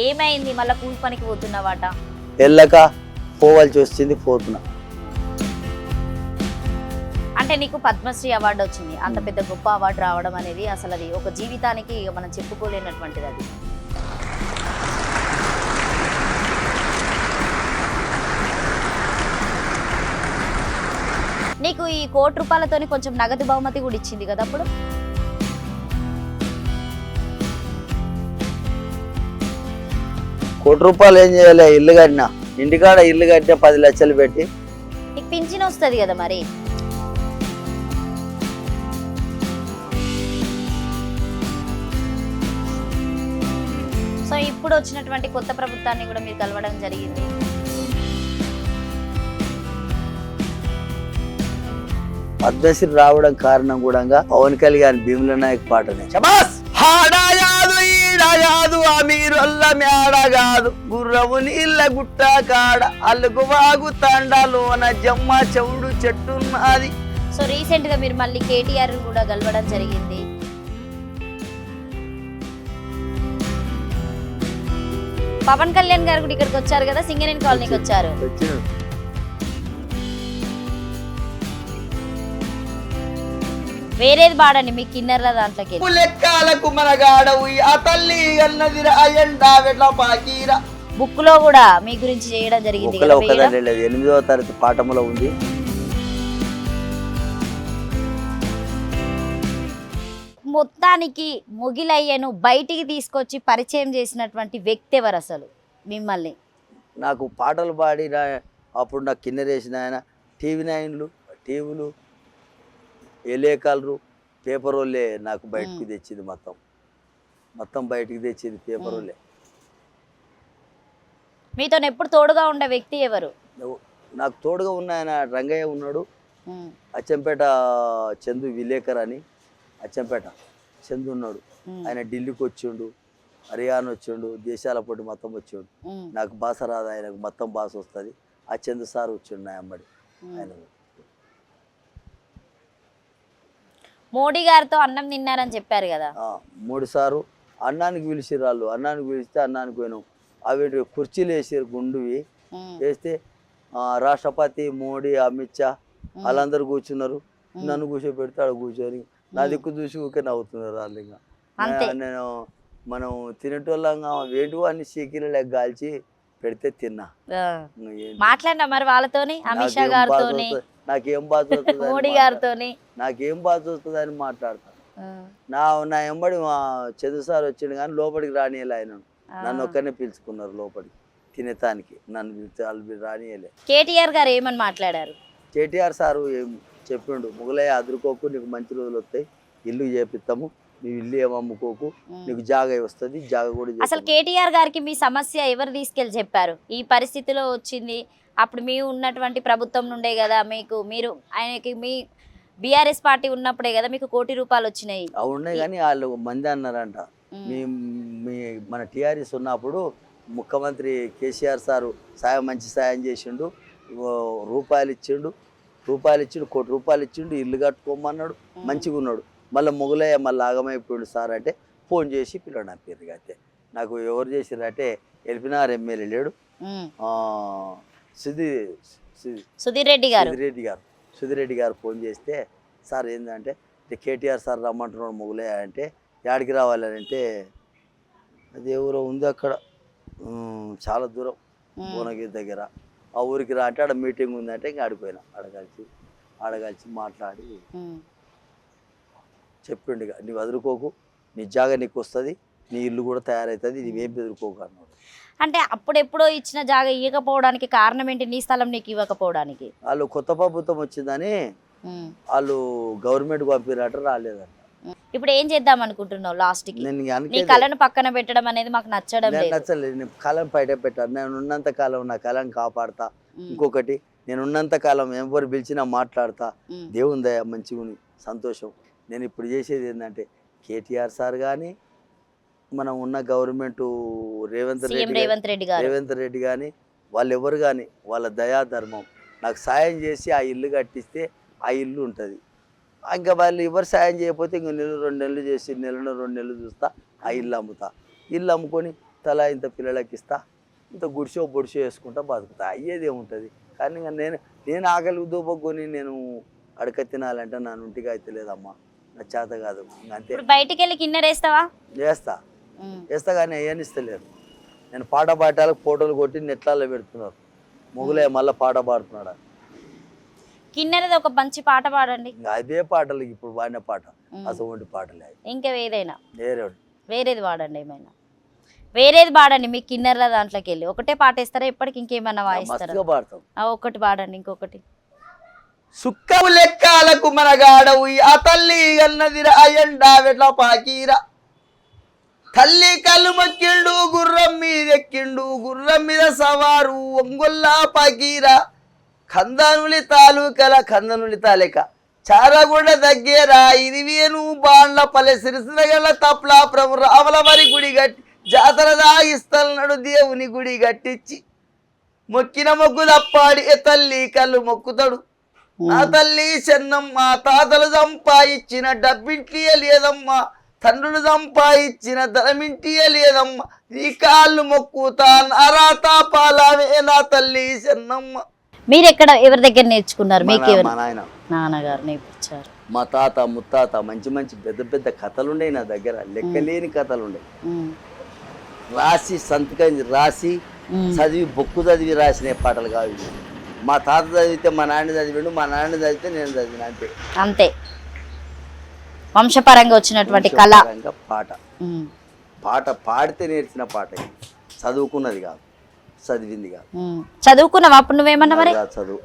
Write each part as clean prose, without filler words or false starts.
ఏమైంది? మళ్ళీ కూలి పనికి పోతున్నావాట? వెళ్ళక పోవాల్సి వచ్చింది, పోతున్నా. అంటే నీకు పద్మశ్రీ అవార్డు వచ్చింది, అంత పెద్ద గొప్ప అవార్డు రావడం అనేది అసలు అది ఒక జీవితానికి మనం చెప్పుకోలేనటువంటిది. అది నీకు ఈ ₹1,00,00,000 కొంచెం నగదు బహుమతి కూడా ఇచ్చింది కదా అప్పుడు. ₹1,00,00,000 ఏం చేయాలి? ఇల్లు కట్టినా, ఇంటికాడ ఇల్లు కట్టినా 10 లక్షలు పెట్టి. నీకు పింఛన్ వస్తుంది కదా మరి. సో ఇప్పుడు వచ్చినటువంటి కొత్త ప్రభుత్వాన్ని కూడా మీరు కలవడం జరిగింది. పద్మశ్రీ రావడం కారణం కూడా పవన్ కళ్యాణ్ భీముల నాయక్ పాటనే. శబాస్! హాడాయాదు ఈడాయాదు అమీరొల్ల మేడగాదు గుర్రము నీళ్ళ గుట్ట కాడ అల్లుకు వాగు తండలోన జమ్మ చెవుడు చెట్టున్నది. సో రీసెంట్ గా మీరు మళ్ళీ కేటీఆర్ కూడా కలవడం జరిగింది. పవన్ కళ్యాణ్ గారు కూడా ఇక్కడికి వచ్చారు కదా, సింగరేణి కాలనీకి వచ్చారు. వేరేది పాడండి మీ కిన్నెర్ల దాంట్లోకి. బుక్ లో కూడా మీ గురించి చేయడం జరిగింది. 8వ తరగతి పాఠములో ఉంది. మొత్తానికి మొగిలయ్యను బయటికి తీసుకొచ్చి పరిచయం చేసినటువంటి వ్యక్తి ఎవరు అసలు మిమ్మల్ని? నాకు పాటలు పాడి అప్పుడు నాకు కిన్నెరేసిన ఆయన టీవీ9లు, టీవీలు, ఎలేకలరు, పేపర్ వాళ్ళే నాకు బయటకు తెచ్చింది. మొత్తం బయటికి తెచ్చింది పేపర్ వాళ్ళే. మీతో ఎప్పుడు తోడుగా ఉండే వ్యక్తి ఎవరు? నాకు తోడుగా ఉన్న ఆయన రంగయ్య ఉన్నాడు. అచ్చంపేట చందు విలేకర్ అని, అచ్చంపేట చందు ఉన్నాడు. ఆయన ఢిల్లీకి వచ్చిండు, హర్యానా వచ్చిండు, దేశాల పొట్టి మొత్తం వచ్చిండు. నాకు భాష రాదు, ఆయనకు మొత్తం భాష వస్తుంది. ఆ చందు సార్ వచ్చిండు నా అమ్మడి. ఆయన మోడీ గారితో అన్నం తిన్నారని చెప్పారు కదా. 3 సార్లు అన్నానికి పిలిచిర్రు వాళ్ళు. అన్నానికి పిలిస్తే అన్నానికి పోయినాం. అవి కుర్చీలు వేసారు, గుండువి వేస్తే రాష్ట్రపతి మోడీ, అమిత్ షా వాళ్ళందరూ కూర్చున్నారు. నన్ను కూర్చోబెడితే ఆడ కూర్చొని నా దిక్కు చూసి ఊకే నవ్వుతున్నారు వాళ్ళు. ఇంకా నేను మనం తినేటోళ్ళంగా వేటు అన్ని చీకీలు గాల్చి పెడితే తిన్నా. మాట్లాడినా మరి వాళ్ళతోని, అమిత్ షా గారితో, నాకేం బాధ వస్తుంది, మోడీ గారితో నాకేం బాధ వస్తుంది అని మాట్లాడతాను. నా ఎంబడి మా చంద్ర సార్ వచ్చిండు కానీ లోపలికి రానియలే. ఆయన నన్ను ఒక్కనే పిలుచుకున్నారు లోపలికి తినేతానికి. నన్ను పిలిచి రానియలే. కేటీఆర్ గారు ఏమని మాట్లాడారు? కేటీఆర్ సారు ఏం చెప్పిండు, మొగలయ్య అదురుకోకు, నీకు మంచి రోజులు వస్తాయి, ఇల్లు చేపిస్తాము, నువ్వు ఇల్లు ఏం అమ్ముకోకు, నీకు జాగ వస్తుంది, జాగ కూడా. అసలు కేటీఆర్ గారికి మీ సమస్య ఎవరు తీసుకెళ్ళి చెప్పారు? ఈ పరిస్థితిలో వచ్చింది అప్పుడు మీ ఉన్నటువంటి ప్రభుత్వం నుండే కదా మీకు, మీరు ఆయనకి మీ బీఆర్ఎస్ పార్టీ ఉన్నప్పుడే కదా మీకు ₹1,00,00,000 వచ్చినాయి. అవునాయి కానీ వాళ్ళు మంది అన్నారంట, మీ మన టీఆర్ఎస్ ఉన్నప్పుడు ముఖ్యమంత్రి కేసీఆర్ సారు మంచి సాయం చేసిండు, రూపాయలు ఇచ్చిండు, ₹1,00,00,000 ఇచ్చిండు, ఇల్లు కట్టుకోమన్నాడు, మంచిగా ఉన్నాడు. మళ్ళీ మొగలయ్య మళ్ళీ ఆగమైపోయాడు సార్ అంటే ఫోన్ చేసి పిల్లడు పేరు. అయితే నాకు ఎవరు చేసిర్రు అంటే ఎల్పినార్ ఎమ్మెల్యే లేడు, సుధీర్ రెడ్డి గారు ఫోన్ చేస్తే, సార్ ఏంటంటే కేటీఆర్ సార్ రమ్మంటున్నాడు మొగలయ్య అంటే, యాడికి రావాలని అంటే అది ఎవరో ఉంది అక్కడ చాలా దూరం భువనగిరి దగ్గర, ఆ ఊరికి రా అంటే ఆడ మీటింగ్ ఉందంటే ఇంకా ఆడిపోయినా. ఆడగలిసి మాట్లాడి చెప్పిండు, ఇక నువ్వు వదులుకోకు, నీ జాగా నీకు వస్తుంది, నీ ఇల్లు కూడా తయారవుతుంది, నీవేం బెదురుకోకు అన్నాడు. అంటే అప్పుడెప్పుడో ఇచ్చిన జాగా ఇవ్వకపోవడానికి కారణం ఏంటి? నీ స్థలం నీకు ఇవ్వకపోవడానికి వాళ్ళు కొత్త ప్రభుత్వం వచ్చిందని వాళ్ళు గవర్నమెంట్ పంపినట్టు రాలేదంట. ఇప్పుడు ఏం చేద్దాం అనుకుంటున్నావు? లాస్ట్ కి నీ కళను పక్కన పెట్టడం అనేది మాకు నచ్చలేదు. నేను కళం బయట పెట్టాను. నేను ఉన్నంత కాలం నా కళను కాపాడతా. ఇంకొకటి, నేను ఉన్నంత కాలం ఎవరు పిలిచినా మాట్లాడతా. దేవుని దయ మంచిగా సంతోషం. నేను ఇప్పుడు చేసేది ఏంటంటే కేటీఆర్ సార్ కానీ, మనం ఉన్న గవర్నమెంట్ రేవంత్ రెడ్డి కానీ, వాళ్ళు ఎవరు కానీ వాళ్ళ దయాధర్మం నాకు సాయం చేసి ఆ ఇల్లు కట్టిస్తే ఆ ఇల్లు ఉంటుంది. ఇంకా వాళ్ళు ఎవరు సాయం చేయకపోతే ఇంకో 1-2 నెలలు చేసి 1-2 నెలలు చూస్తా, ఆ ఇల్లు అమ్ముతా. ఇల్లు అమ్ముకొని తలా ఇంత పిల్లలకి ఇస్తా, ఇంత గుడిసో బొడిసో వేసుకుంటా బతుకుతా, అయ్యేది ఏముంటుంది. కానీ ఇంకా నేను ఆకలి దూపకొని నేను అడక తినాలంటే నా నుంటిగా అయితే లేదమ్మా, నా చేత కాదు. అంతే. బయటికి వెళ్ళి కిన్నెర వేస్తావా? వేస్తా కానీ అయ్యని ఇస్తలేరు. నేను పాట పాడటాలకు ఫోటోలు కొట్టి నెట్లలో పెడుతున్నారు, మొగులే మళ్ళీ పాట పాడుతున్నాడు. కిన్నెరది ఒక మంచి పాట పాడండి. అదే పాటలు ఇప్పుడు పాడిన పాట అసలు పాటలే. ఇంకా ఏదైనా వేరేది పాడండి, ఏమైనా వేరేది పాడండి. మీ కిన్నెర దాంట్లోకి వెళ్ళి ఒకటే పాట వేస్తారా, ఎప్పటికి ఇంకేమైనా వాయిస్తారా? పాడతాం. ఒక్కటి పాడండి. ఇంకొకటి. సుక్కవు లెక్కాలకు మనగాడవు ఆ తల్లి అన్నది రాయండా వెట్ల పాకీరా, తల్లి కళ్ళు మొక్కిండు గుర్రం మీదెక్కిండు, గుర్రం మీద సవారు ఒంగొల్లా పాకీరా, కందనులి తాలూకల కందనులి తాలెక చారగొండ దగ్గర ఇది వేను బాండ్ల పల్లె సిరిసిరగల తప్లా ప్రభు రామల మరి గుడి గట్టి జాతర దాగిస్తన్నాడు దేవుని గుడి గట్టించి, మొక్కిన మొక్కు తప్పాడి తల్లి కళ్ళు మొక్కుతాడు. నా తల్లి చెన్నమ్మ తాతలు సంపాదించిన డబ్బింటియ లేదమ్మా, తండ్రులు సంపాదించిన ధనమింటియ లేదమ్మా, నీ కాళ్ళు మొక్కుతా నారాత పాలవే నా తల్లి చెన్నమ్మ. మీరు ఎక్కడ ఎవరి దగ్గర నేర్చుకున్నారు? మీకు మా నాన్నగారు నేర్పించారు. మా తాత ముత్తాత మంచి మంచి పెద్ద పెద్ద కథలుండే నా దగ్గర, లెక్కలేని కథలుండే. రాసి సంతకం రాసి చదివి బొక్కు చదివి రాసిన పాటలు కావు. మా తాత చదివితే మా నాన్న చదివాడు, మా నాన్న చదివితే నేను చదివిన, అంతే. అంతే వంశపరంగా వచ్చినటువంటి కళ. పాట పాడితే నేర్చిన పాట, చదువుకున్నది కాదు, చదివింది కాదు. చదువుకున్నావా అప్పుడు నువ్వేమన్నా? మరి చదువు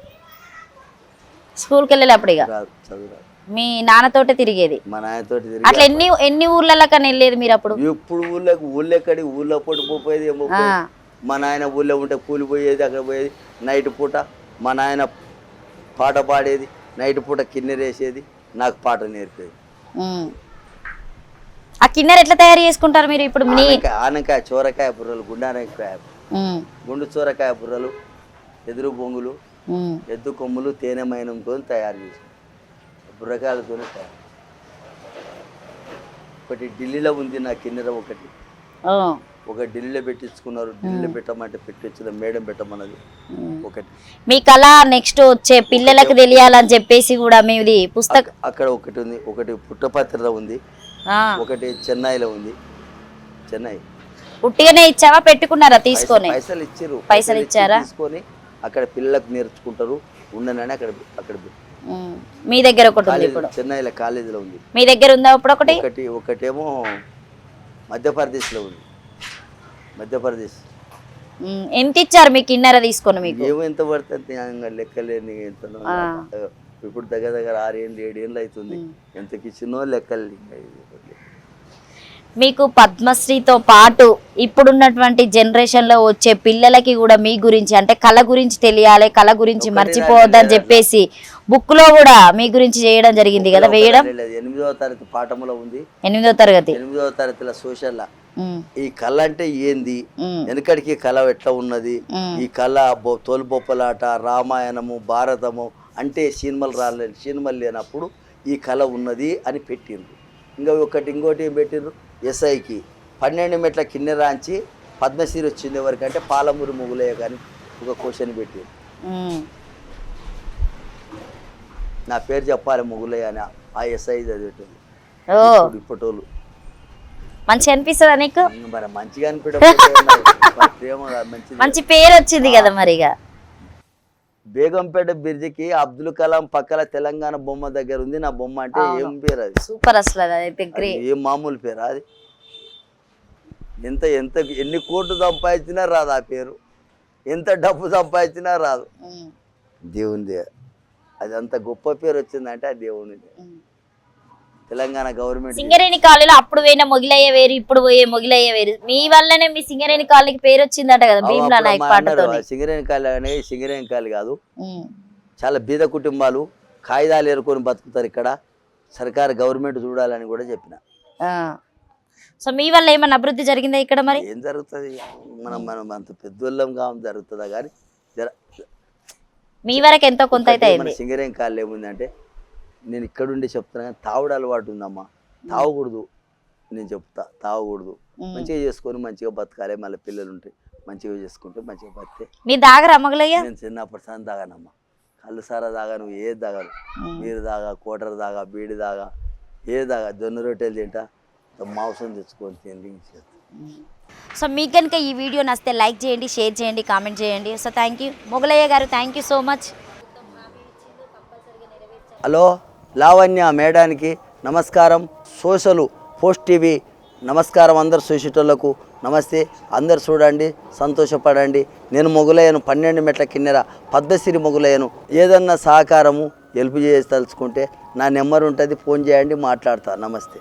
స్కూల్కి వెళ్ళేటప్పుడు ఇక చదువు మీ నాన్నతోటే తిరిగేది? మా నాన్నతోటి అట్లా ఎన్ని ఊర్లలో కానీ వెళ్ళేది మీరు అప్పుడు? ఇప్పుడు ఊళ్ళెక్కడి ఊళ్ళో పోయేది ఏమో. మా నాయన ఊళ్ళో ఉంటే కూలిపోయేది, అక్కడ పోయేది. నైట్ పూట మా నాయన పాట పాడేది, నైట్ పూట కిన్నెరేసేది, నాకు పాట నేర్పేది. ఆ కిన్నెర ఎట్లా తయారు చేసుకుంటారు మీరు ఇప్పుడు? ఆనకాయ చోరకాయ బుర్రలు, గుండానకాయ గుండు చోరకాయ బుర్రలు, ఎదురు బొంగులు, ఎద్దు కొమ్ములు, తేనె మైనంతో తయారు చేసి బుర్రకాయలతోనే తయారు. ఒకటి ఢిల్లీలో ఉంది నా కిన్నెర, ఒక ఢిల్లీలో పెట్టించుకున్నారు. ఢిల్లీలో పెట్టమంటే పెట్టించిన మేడం పెట్టమన్నది. ఒకటి మీ కళ నెక్స్ట్ వచ్చే పిల్లలకు తెలియాలని చెప్పేసి కూడా మీది పుస్తకం అక్కడ ఒకటి ఉంది, ఒకటి పుట్టపత్రిలో ఉంది, ఒకటి చెన్నైలో ఉంది. చెన్నై ఉట్టిగానే ఇచ్చావా పెట్టుకున్నారా? తీసుకొని పైసలు ఇచ్చారా? తీసుకొని అక్కడ పిల్లలకు నేర్చుకుంటారు ఉండనని అక్కడ మీ దగ్గర ఒకటి ఉంది ఇప్పుడు చెన్నైలో కాలేజీలో ఉంది. మీ దగ్గర ఉందా ఇప్పుడు? ఒకటేమో మధ్యప్రదేశ్లో ఉంది. మధ్యప్రదేశ్. ఎంత ఇచ్చారు మీ కిన్నెర తీసుకొని? మీకు ఏమో ఎంత పడుతుంది లెక్కలేని. ఇప్పుడు దగ్గర 6 ఏళ్ళు 7 ఏళ్ళు అవుతుంది. ఎంతకి ఇచ్చినో లెక్కలు. మీకు పద్మశ్రీతో పాటు ఇప్పుడున్నటువంటి జనరేషన్లో వచ్చే పిల్లలకి కూడా మీ గురించి అంటే కళ గురించి తెలియాలి, కళ గురించి మర్చిపోవద్దని చెప్పేసి బుక్ లో కూడా మీ గురించి చేయడం జరిగింది కదా? వేయడం 8వ తరగతి పాఠంలో ఉంది. 8వ తరగతి 8వ తరగతిలో సోషల్ ఈ కళ అంటే ఏంది, వెనకడికి కళ ఎట్లా ఉన్నది, ఈ కళ తోలుబొప్పలాట, రామాయణము, భారతము అంటే సినిమాలు లేనప్పుడు ఈ కళ ఉన్నది అని పెట్టిండ్రు. ఇంకోటి ఏం పెట్టిండ్రు, ఎస్ఐకి 12 మెట్ల కిన్నెరాంచి పద్మశ్రీ వచ్చింది ఎవరికంటే పాలమూరు మొగులయ్య కానీ ఒక క్వశ్చన్ పెట్టిండ్రు. నా పేరు చెప్పాలి మొగులయ్య అని ఆ ఎస్ఐ చదివేటోళ్ళు. ఇప్పటోళ్ళు మంచిగా అనిపిస్తుందా నీకు? మరి మంచిగా మంచి పేరు వచ్చింది కదా. మరిగా బేగంపేట బ్రిడ్జికి అబ్దుల్ కలాం పక్కల తెలంగాణ బొమ్మ దగ్గర ఉంది నా బొమ్మ. అంటే ఏం పేరు అది? సూపర్. అసలు ఏం మామూలు పేరు అది? ఎన్ని కోట్లు సంపాదించినా రాదు ఆ పేరు, ఎంత డబ్బు సంపాదించినా రాదు. దేవునిదే అది. అంత గొప్ప పేరు వచ్చిందంటే ఆ దేవుని. తెలంగాణ గవర్నమెంట్ సింగరేణి కాలేజీలో అప్పుడు పోయిన మొగిలయ్య వేరు, ఇప్పుడు పోయే మొగిలయ్య వేరు. మీ వల్లనే మీ సింగరేణి కాలేజీకి పేరు వచ్చిందట కదా భీమ్లా నాయక్ పాటతో. సింగరేణి కాలేజీ అనేది సింగరేణి కాలేజీ కాదు, చాలా బీద కుటుంబాలు కాగితాలు ఏరుకొని బతుకుతారు ఇక్కడ. సర్కారు గవర్నమెంట్ చూడాలని కూడా చెప్పిన. సో మీ వల్ల ఏమన్నా అభివృద్ధి జరిగిందా ఇక్కడ? మరి ఏం జరుగుతుంది, మనం అంత పెద్దోళ్ళం కావం జరుగుతుందా కానీ మీ వరకు ఎంతో కొంత అయితే సింగరేణి కాలేజీ ఏముందంటే, నేను ఇక్కడుండి చెప్తున్నా కానీ తాగుడు అలవాటు ఉందమ్మా, తాగకూడదు. నేను చెప్తా, తాగకూడదు, మంచిగా చేసుకొని మంచిగా బతకాలి, మళ్ళీ పిల్లలు ఉంటాయి, మంచిగా చేసుకుంటే మంచిగా బతితే. మీరు దాగరా మొగలయ్య? నేను చిన్నప్పటి సార్ తాగానమ్మా, కళ్ళు సారా తాగాను, ఏది తాగాను, మీరు దాగా, కోటర్ దాగా, బీడి దాగా, ఏది దాగా, జొన్న రొట్టెలు తింటా, మాంసం తెచ్చుకొని తిని. సో మీకు కనుక ఈ వీడియో నచ్చితే లైక్ చేయండి, షేర్ చేయండి, కామెంట్ చేయండి. సో థ్యాంక్ యూ మొగలయ్య గారు, thank you so much. Hello Lavanya మేడానికి నమస్కారం, సోషల్ పోస్ట్ టీవీ నమస్కారం, అందరు చూసేటోళ్లకు నమస్తే. అందరు చూడండి, సంతోషపడండి. నేను మొగలయ్యను, 12 మెట్ల కిన్నెర పద్మశ్రీ మొగలయ్యను. ఏదన్నా సహకారము హెల్ప్ చేసి తలుచుకుంటే నా నెంబర్ ఉంటుంది, ఫోన్ చేయండి, మాట్లాడతా. నమస్తే.